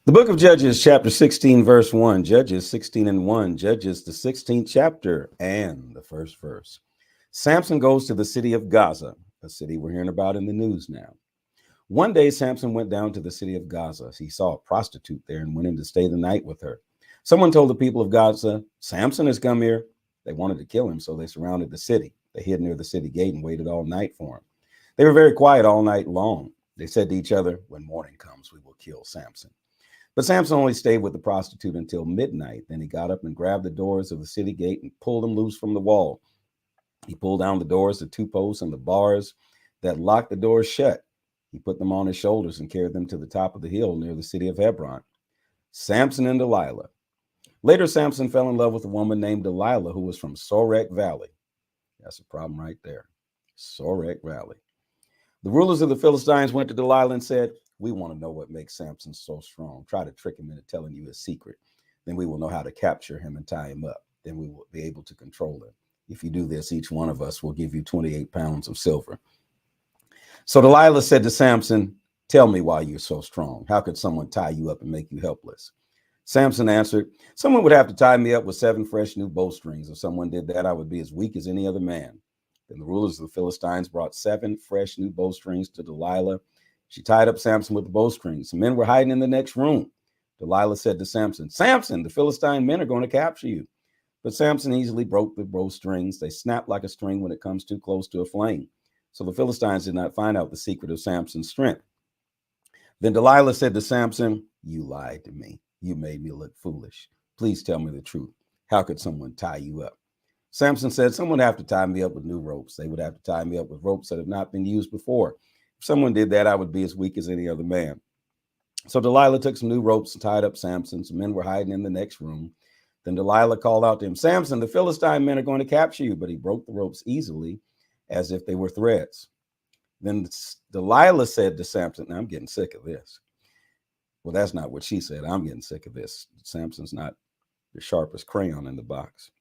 The book of Judges, chapter 16, verse 1. Judges 16 and 1. Judges, the 16th chapter and the first verse. Samson goes to the city of Gaza, a city we're hearing about in the news now. One day, Samson went down to the city of Gaza. He saw a prostitute there and went in to stay the night with her. Someone told the people of Gaza, Samson has come here. They wanted to kill him, so they surrounded the city. They hid near the city gate and waited all night for him. They were very quiet all night long. They said to each other, when morning comes, we will kill Samson. But Samson only stayed with the prostitute until midnight. Then he got up and grabbed the doors of the city gate and pulled them loose from the wall. He pulled down the doors, the two posts, and the bars that locked the doors shut. He put them on his shoulders and carried them to the top of the hill near the city of Hebron. Samson and Delilah. Later, Samson fell in love with a woman named Delilah, who was from Sorek Valley. That's a problem right there. Sorek Valley. The rulers of the Philistines went to Delilah and said, we want to know what makes Samson so strong. Try to trick him into telling you his secret. Then we will know how to capture him and tie him up. Then we will be able to control him. If you do this, each one of us will give you 28 pounds of silver. So Delilah said to Samson, tell me why you're so strong. How could someone tie you up and make you helpless? Samson answered, someone would have to tie me up with 7 fresh new bowstrings. If someone did that, I would be as weak as any other man. Then the rulers of the Philistines brought 7 fresh new bowstrings to Delilah. She tied up Samson with the bowstrings. Some men were hiding in the next room. Delilah said to Samson, Samson, the Philistine men are going to capture you. But Samson easily broke the bowstrings. They snapped like a string when it comes too close to a flame. So the Philistines did not find out the secret of Samson's strength. Then Delilah said to Samson, you lied to me. You made me look foolish. Please tell me the truth. How could someone tie you up? Samson said, someone would have to tie me up with new ropes. They would have to tie me up with ropes that have not been used before. If someone did that, I would be as weak as any other man. So Delilah took some new ropes and tied up Samson. Some men were hiding in the next room. Then Delilah called out to him, Samson, the Philistine men are going to capture you. But he broke the ropes easily as if they were threads. Then Delilah said to Samson, now I'm getting sick of this. Well, that's not what she said. I'm getting sick of this. Samson's not the sharpest crayon in the box.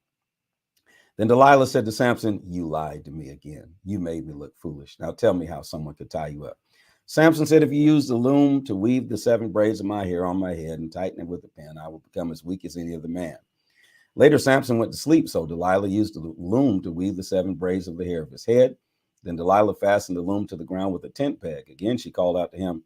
Then Delilah said to Samson, you lied to me again. You made me look foolish. Now tell me how someone could tie you up. Samson said, if you use the loom to weave the 7 braids of my hair on my head and tighten it with a pin, I will become as weak as any other man. Later, Samson went to sleep, so Delilah used the loom to weave the 7 braids of the hair of his head. Then Delilah fastened the loom to the ground with a tent peg. Again, she called out to him,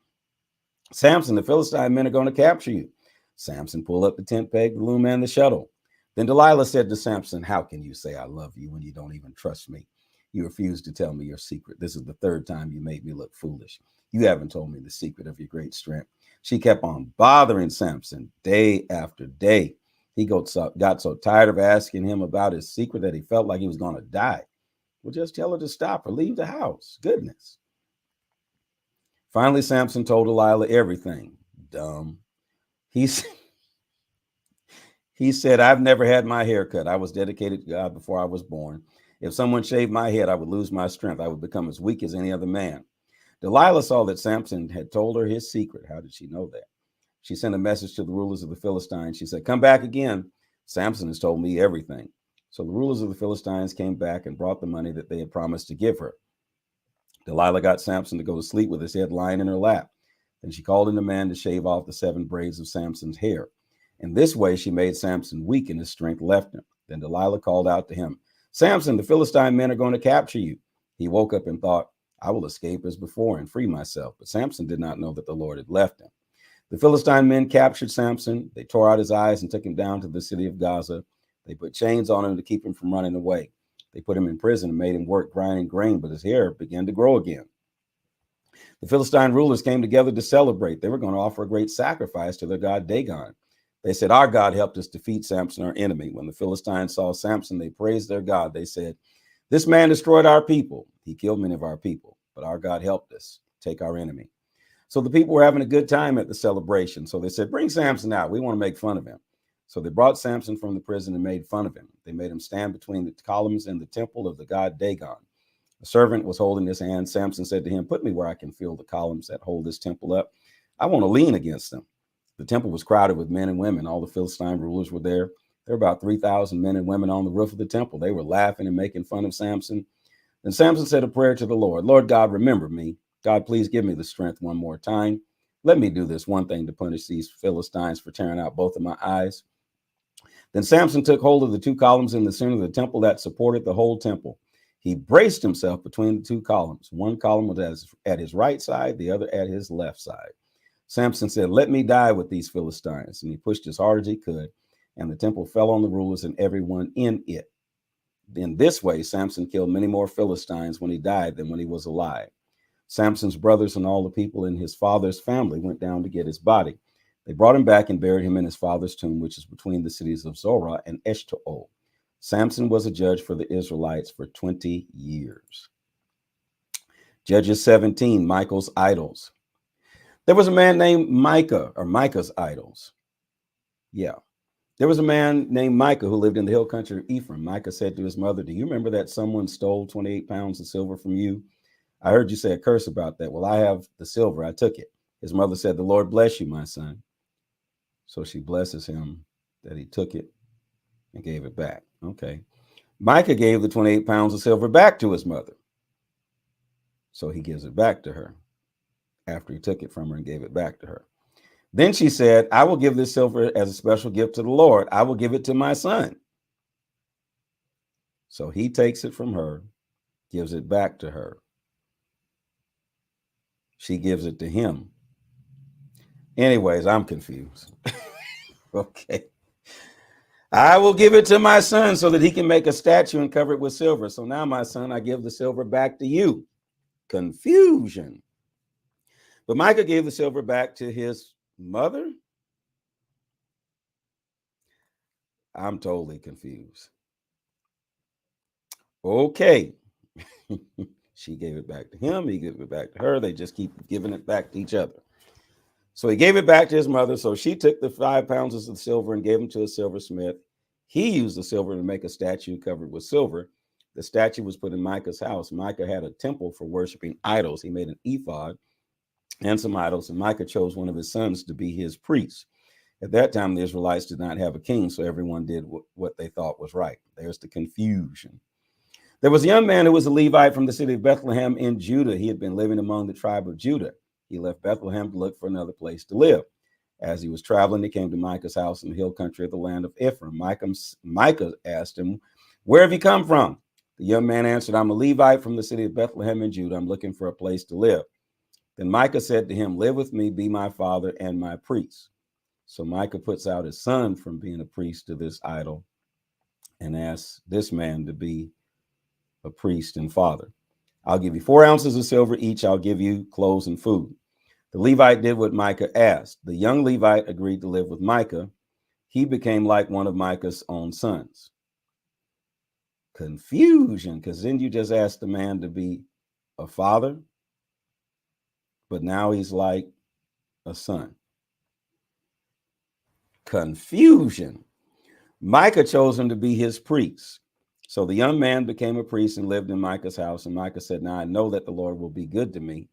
Samson, the Philistine men are going to capture you. Samson pulled up the tent peg, the loom, and the shuttle. Then Delilah said to Samson, how can you say I love you when you don't even trust me? You refuse to tell me your secret. This is the 3rd time you made me look foolish. You haven't told me the secret of your great strength. She kept on bothering Samson day after day. He got so tired of asking him about his secret that he felt like he was going to die. Well, just tell her to stop or leave the house. Goodness. Finally, Samson told Delilah everything. Dumb. He said, I've never had my hair cut. I was dedicated to God before I was born. If someone shaved my head, I would lose my strength. I would become as weak as any other man. Delilah saw that Samson had told her his secret. How did she know that? She sent a message to the rulers of the Philistines. She said, come back again. Samson has told me everything. So the rulers of the Philistines came back and brought the money that they had promised to give her. Delilah got Samson to go to sleep with his head lying in her lap. Then she called in a man to shave off the 7 braids of Samson's hair. In this way, she made Samson weak and his strength left him. Then Delilah called out to him, Samson, the Philistine men are going to capture you. He woke up and thought, I will escape as before and free myself. But Samson did not know that the Lord had left him. The Philistine men captured Samson. They tore out his eyes and took him down to the city of Gaza. They put chains on him to keep him from running away. They put him in prison and made him work grinding grain, but his hair began to grow again. The Philistine rulers came together to celebrate. They were going to offer a great sacrifice to their god Dagon. They said, our God helped us defeat Samson, our enemy. When the Philistines saw Samson, they praised their God. They said, this man destroyed our people. He killed many of our people, but our God helped us take our enemy. So the people were having a good time at the celebration. So they said, bring Samson out. We want to make fun of him. So they brought Samson from the prison and made fun of him. They made him stand between the columns in the temple of the god Dagon. A servant was holding his hand. Samson said to him, put me where I can feel the columns that hold this temple up. I want to lean against them. The temple was crowded with men and women. All the Philistine rulers were there. There were about 3,000 men and women on the roof of the temple. They were laughing and making fun of Samson. Then Samson said a prayer to the Lord. Lord God, remember me. God, please give me the strength one more time. Let me do this one thing to punish these Philistines for tearing out both of my eyes. Then Samson took hold of the two columns in the center of the temple that supported the whole temple. He braced himself between the two columns. One column was at his right side, the other at his left side. Samson said, "Let me die with these Philistines." And he pushed as hard as he could, and the temple fell on the rulers and everyone in it. In this way, Samson killed many more Philistines when he died than when he was alive. Samson's brothers and all the people in his father's family went down to get his body. They brought him back and buried him in his father's tomb, which is between the cities of Zorah and Eshtaol. Samson was a judge for the Israelites for 20 years. Judges 17, Michael's idols. There was a man named Micah, or Micah's idols. Yeah. There was a man named Micah who lived in the hill country of Ephraim. Micah said to his mother, "Do you remember that someone stole 28 pounds of silver from you? I heard you say a curse about that. Well, I have the silver. I took it." His mother said, "The Lord bless you, my son." So she blesses him that he took it and gave it back. Okay. Micah gave the 28 pounds of silver back to his mother. So he gives it back to her after he took it from her and gave it back to her. Then she said, "I will give this silver as a special gift to the Lord. I will give it to my son." So he takes it from her, gives it back to her. She gives it to him. Anyways, I'm confused. Okay. "I will give it to my son so that he can make a statue and cover it with silver. So now, my son, I give the silver back to you." Confusion. But Micah gave the silver back to his mother. I'm totally confused. Okay. She gave it back to him. He gave it back to her. They just keep giving it back to each other. So he gave it back to his mother. So she took the 5 pounds of silver and gave them to a silversmith. He used the silver to make a statue covered with silver. The statue was put in Micah's house. Micah had a temple for worshiping idols. He made an ephod and some idols, and Micah chose one of his sons to be his priest. At that time, the Israelites did not have a king, so everyone did what they thought was right. There's the confusion. There was a young man who was a Levite from the city of Bethlehem in Judah. He had been living among the tribe of Judah. He left Bethlehem to look for another place to live. As he was traveling, he came to Micah's house in the hill country of the land of Ephraim. Micah asked him, "Where have you come from?" The young man answered, "I'm a Levite from the city of Bethlehem in Judah. I'm looking for a place to live." Then Micah said to him, "Live with me, be my father and my priest." So Micah puts out his son from being a priest to this idol and asks this man to be a priest and father. "I'll give you 4 ounces of silver each. I'll give you clothes and food." The Levite did what Micah asked. The young Levite agreed to live with Micah. He became like one of Micah's own sons. Confusion, because then you just asked the man to be a father, but now he's like a son. Confusion. Micah chose him to be his priest. So the young man became a priest and lived in Micah's house. And Micah said, "Now I know that the Lord will be good to me."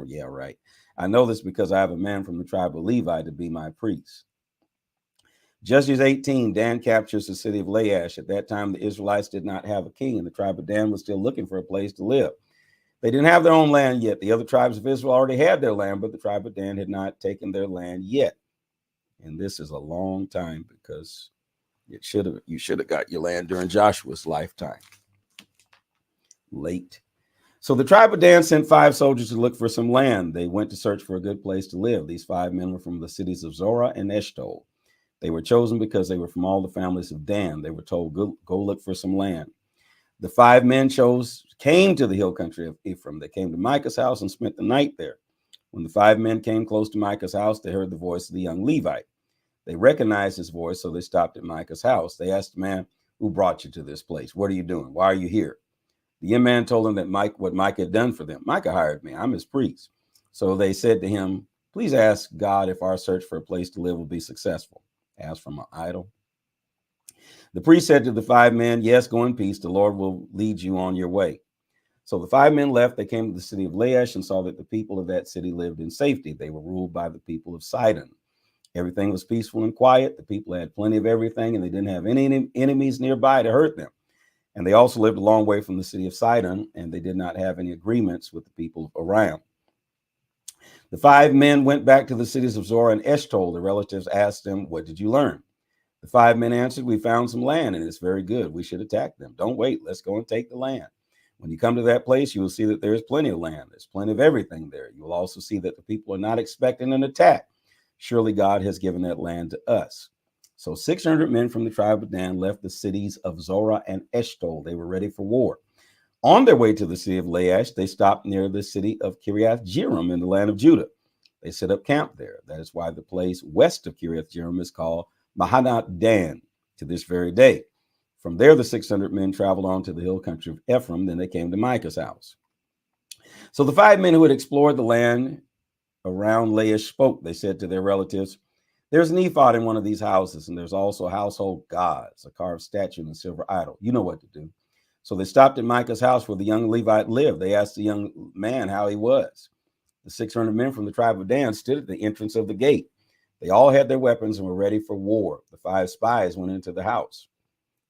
Yeah, right. "I know this because I have a man from the tribe of Levi to be my priest." Judges 18, Dan captures the city of Laish. At that time, the Israelites did not have a king, and the tribe of Dan was still looking for a place to live. They didn't have their own land yet. The other tribes of Israel already had their land, but the tribe of Dan had not taken their land yet. And this is a long time because you should have got your land during Joshua's lifetime. Late. So the tribe of Dan sent 5 soldiers to look for some land. They went to search for a good place to live. These 5 men were from the cities of Zorah and Eshtaol. They were chosen because they were from all the families of Dan. They were told, go look for some land. The 5 men came to the hill country of Ephraim. They came to Micah's house and spent the night there. When the 5 men came close to Micah's house, they heard the voice of the young Levite. They recognized his voice, so they stopped at Micah's house. They asked the man, "Who brought you to this place? What are you doing? Why are you here?" The young man told them that what Micah had done for them. "Micah hired me. I'm his priest." So they said to him, "Please ask God if our search for a place to live will be successful." As from an idol. The priest said to the 5 men, "Yes, go in peace. The Lord will lead you on your way." So the 5 men left. They came to the city of Laish and saw that the people of that city lived in safety. They were ruled by the people of Sidon. Everything was peaceful and quiet. The people had plenty of everything, and they didn't have any enemies nearby to hurt them. And they also lived a long way from the city of Sidon, and they did not have any agreements with the people around. The 5 men went back to the cities of Zorah and Eshtaol. The relatives asked them, "What did you learn?" The 5 men answered, "We found some land, and it's very good. We should attack them. Don't wait. Let's go and take the land. When you come to that place, you will see that there is plenty of land. There's plenty of everything there. You will also see that the people are not expecting an attack. Surely God has given that land to us." So 600 men from the tribe of Dan left the cities of Zorah and Eshtaol. They were ready for war. On their way to the city of Laish, they stopped near the city of Kiriath Jearim in the land of Judah. They set up camp there. That is why the place west of Kiriath Jearim is called Mahanath Dan to this very day. From there, the 600 men traveled on to the hill country of Ephraim. Then they came to Micah's house. So the 5 men who had explored the land around Laish spoke. They said to their relatives, "There's an ephod in one of these houses, and there's also household gods, a carved statue and a silver idol. You know what to do." So they stopped at Micah's house where the young Levite lived. They asked the young man how he was. The 600 men from the tribe of Dan stood at the entrance of the gate. They all had their weapons and were ready for war. The 5 spies went into the house.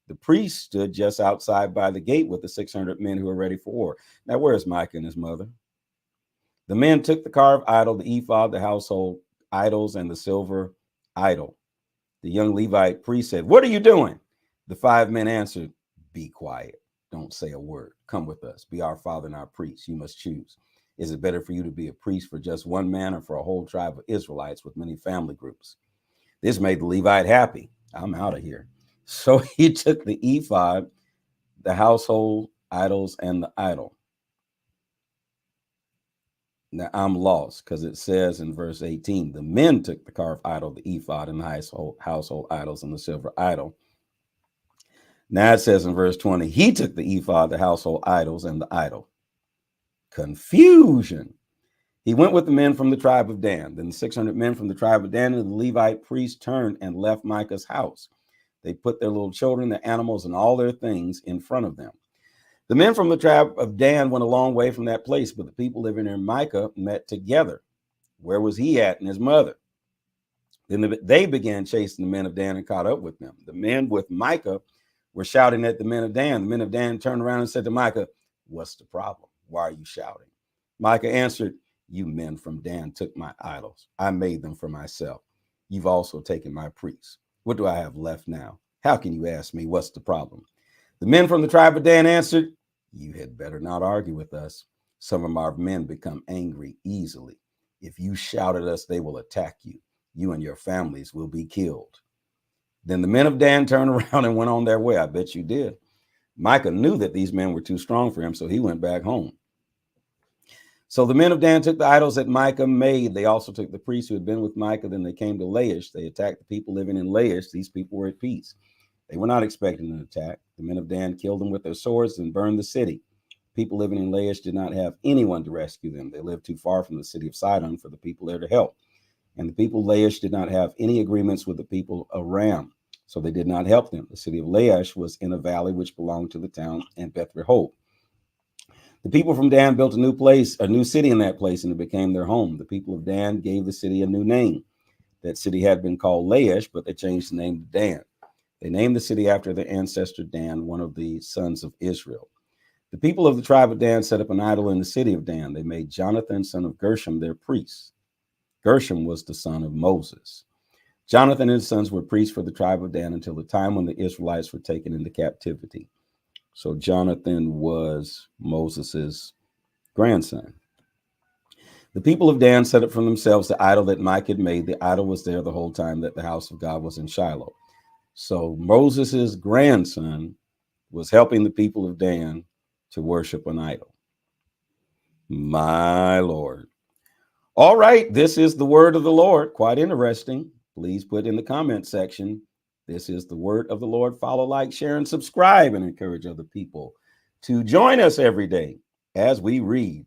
The priest stood just outside by the gate with the 600 men who were ready for war. Now, where's Micah and his mother? The men took the carved idol, the ephod, the household idols, and the silver idol. The young Levite priest said, "What are you doing?" The 5 men answered, "Be quiet. Don't say a word. Come with us. Be our father and our priest. You must choose. Is it better for you to be a priest for just one man or for a whole tribe of Israelites with many family groups?" This made the Levite happy. I'm out of here. So he took the ephod, the household idols, and the idol. Now I'm lost because it says in verse 18, the men took the carved idol, the ephod, and the household idols, and the silver idol. Now it says in verse 20, he took the ephod, the household idols, and the idol. Confusion. He went with the men from the tribe of Dan. Then the 600 men from the tribe of Dan and the Levite priest turned and left Micah's house. They put their little children, their animals, and all their things in front of them. The men from the tribe of Dan went a long way from that place, but the people living near Micah met together. Where was he at and his mother? Then they began chasing the men of Dan and caught up with them. The men with Micah were shouting at the men of Dan. The men of Dan turned around and said to Micah, "What's the problem? Why are you shouting?" Micah answered, "You men from Dan took my idols. I made them for myself. You've also taken my priests. What do I have left now? How can you ask me what's the problem?" The men from the tribe of Dan answered, "You had better not argue with us. Some of our men become angry easily. If you shout at us, they will attack you. You and your families will be killed." Then the men of Dan turned around and went on their way. I bet you did. Micah knew that these men were too strong for him, so he went back home. So the men of Dan took the idols that Micah made. They also took the priests who had been with Micah. Then they came to Laish. They attacked the people living in Laish. These people were at peace. They were not expecting an attack. The men of Dan killed them with their swords and burned the city. People living in Laish did not have anyone to rescue them. They lived too far from the city of Sidon for the people there to help. And the people of Laish did not have any agreements with the people of Aram, so they did not help them. The city of Laish was in a valley which belonged to the town and Beth Rehob. The people from Dan built a new city in that place, and it became their home. The people of Dan gave the city a new name. That city had been called Laish, but they changed the name to Dan. They named the city after their ancestor Dan, one of the sons of Israel. The people of the tribe of Dan set up an idol in the city of Dan. They made Jonathan, son of Gershom, their priest. Gershom was the son of Moses. Jonathan and his sons were priests for the tribe of Dan until the time when the Israelites were taken into captivity. So Jonathan was Moses's grandson. The people of Dan set up for themselves the idol that Micah had made. The idol was there the whole time that the house of God was in Shiloh. So Moses's grandson was helping the people of Dan to worship an idol. My Lord. All right, this is the word of the Lord. Quite interesting. Please put in the comment section, this is the word of the Lord. Follow, like, share, and subscribe, and encourage other people to join us every day as we read